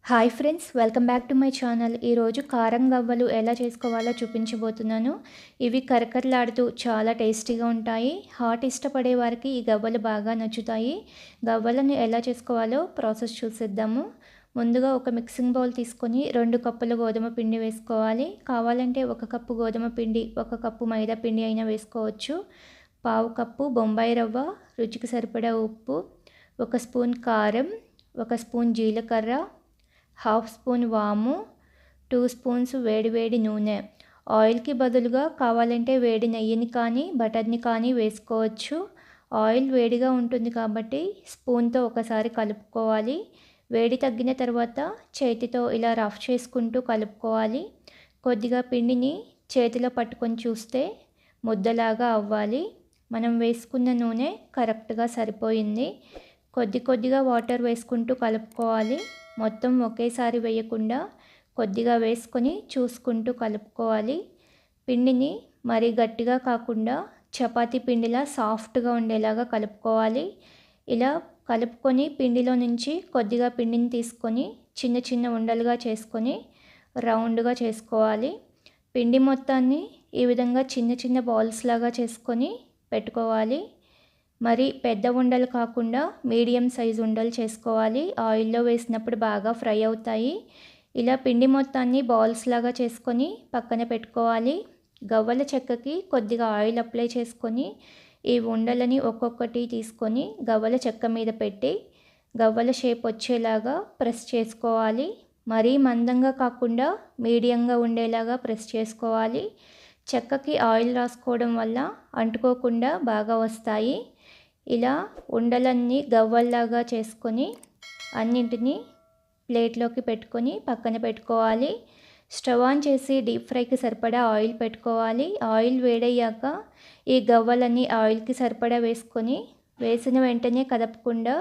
Hi friends, welcome back to my channel. ఈరోజు కారం గవ్వలు ఎలా చేసుకోవాలో చూపించబోతున్నాను. ఇవి కరకరలాడుతూ చాలా టేస్టీగా ఉంటాయి. హాట్ ఇష్టపడే వారికి ఈ గవ్వలు బాగా నచ్చుతాయి. గవ్వలను ఎలా చేసుకోవాలో ప్రాసెస్ చూసేద్దాము. ముందుగా ఒక మిక్సింగ్ బౌల్ తీసుకొని 2 కప్పుల గోధుమ పిండి వేసుకోవాలి. కావాలంటే 1 కప్పు గోధుమ పిండి, 1 కప్పు మైదా పిండి అయినా వేసుకోవచ్చు. పావు కప్పు బొంబాయి రవ్వ, రుచికి సరిపడా ఉప్పు, 1 స్పూన్ కారం, 1 స్పూన్ జీలకర్ర, హాఫ్ స్పూన్ వాము, 2 స్పూన్స్ వేడి నూనె. ఆయిల్కి బదులుగా కావాలంటే వేడి నెయ్యిని కానీ బటర్ని కానీ వేసుకోవచ్చు. ఆయిల్ వేడిగా ఉంటుంది కాబట్టి స్పూన్తో ఒకసారి కలుపుకోవాలి. వేడి తగ్గిన తర్వాత చేతితో ఇలా రఫ్ చేసుకుంటూ కలుపుకోవాలి. కొద్దిగా పిండిని చేతిలో పట్టుకొని చూస్తే ముద్దలాగా అవ్వాలి. మనం వేసుకున్న నూనె కరెక్ట్గా సరిపోయింది. కొద్దిగా వాటర్ వేసుకుంటూ కలుపుకోవాలి. మొత్తం ఒకేసారి వేయకుండా కొద్దిగా వేసుకొని చూసుకుంటూ కలుపుకోవాలి. పిండిని మరీ గట్టిగా కాకుండా చపాతీ పిండిలా సాఫ్ట్గా ఉండేలాగా కలుపుకోవాలి. ఇలా కలుపుకొని పిండిలో నుంచి కొద్దిగా పిండిని తీసుకొని చిన్న ఉండలుగా చేసుకొని రౌండ్గా చేసుకోవాలి. పిండి మొత్తాన్ని ఈ విధంగా చిన్న బాల్స్ లాగా చేసుకొని పెట్టుకోవాలి. మరి పెద్ద ఉండలు కాకుండా మీడియం సైజు ఉండలు చేసుకోవాలి. ఆయిల్లో వేసినప్పుడు బాగా ఫ్రై అవుతాయి. ఇలా పిండి మొత్తాన్ని బాల్స్ లాగా చేసుకొని పక్కన పెట్టుకోవాలి. గవ్వల చెక్కకి కొద్దిగా ఆయిల్ అప్లై చేసుకొని ఈ ఉండలని ఒక్కొక్కటి తీసుకొని గవ్వల చెక్క మీద పెట్టి గవ్వల షేప్ వచ్చేలాగా ప్రెస్ చేసుకోవాలి. మరీ మందంగా కాకుండా మీడియంగా ఉండేలాగా ప్రెస్ చేసుకోవాలి. చెక్కకి ఆయిల్ రాసుకోవడం వల్ల అంటుకోకుండా బాగా వస్తాయి. ఇలా ఉండలన్నీ గవ్వల్లాగా చేసుకొని అన్నింటినీ ప్లేట్లోకి పెట్టుకొని పక్కన పెట్టుకోవాలి. స్టవ్ ఆన్ చేసి డీప్ ఫ్రైకి సరిపడా ఆయిల్ పెట్టుకోవాలి. ఆయిల్ వేడయ్యాక ఈ గవ్వలన్నీ ఆయిల్కి సరిపడా వేసుకొని వేసిన వెంటనే కదపకుండా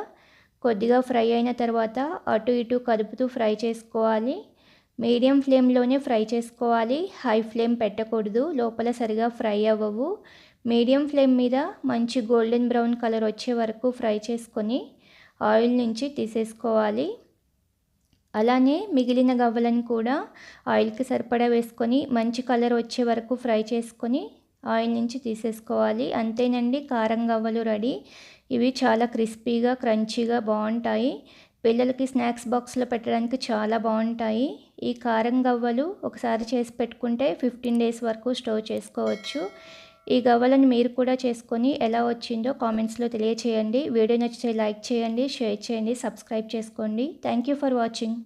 కొద్దిగా ఫ్రై అయిన తర్వాత అటు ఇటు కదుపుతూ ఫ్రై చేసుకోవాలి. మీడియం ఫ్లేమ్లోనే ఫ్రై చేసుకోవాలి. హై ఫ్లేమ్ పెట్టకూడదు, లోపల సరిగా ఫ్రై అవ్వవు. మీడియం ఫ్లేమ్ మీద మంచి గోల్డెన్ బ్రౌన్ కలర్ వచ్చే వరకు ఫ్రై చేసుకొని ఆయిల్ నుంచి తీసేసుకోవాలి. అలానే మిగిలిన గవ్వలను కూడా ఆయిల్కి సరిపడా వేసుకొని మంచి కలర్ వచ్చే వరకు ఫ్రై చేసుకొని ఆయిల్ నుంచి తీసేసుకోవాలి. అంతేనండి, కారం గవ్వలు రెడీ. ఇవి చాలా క్రిస్పీగా క్రంచీగా బాగుంటాయి. పిల్లలకి స్నాక్స్ బాక్స్లో పెట్టడానికి చాలా బాగుంటాయి. ఈ కారం గవ్వలు ఒకసారి చేసి పెట్టుకుంటే 15 డేస్ వరకు స్టోర్ చేసుకోవచ్చు. ఈ గవ్వలను మీరు కూడా చేసుకొని ఎలా వచ్చిందో కామెంట్స్లో తెలియచేయండి. వీడియో నచ్చితే లైక్ చేయండి, షేర్ చేయండి, సబ్స్క్రైబ్ చేసుకోండి. Thank you for watching.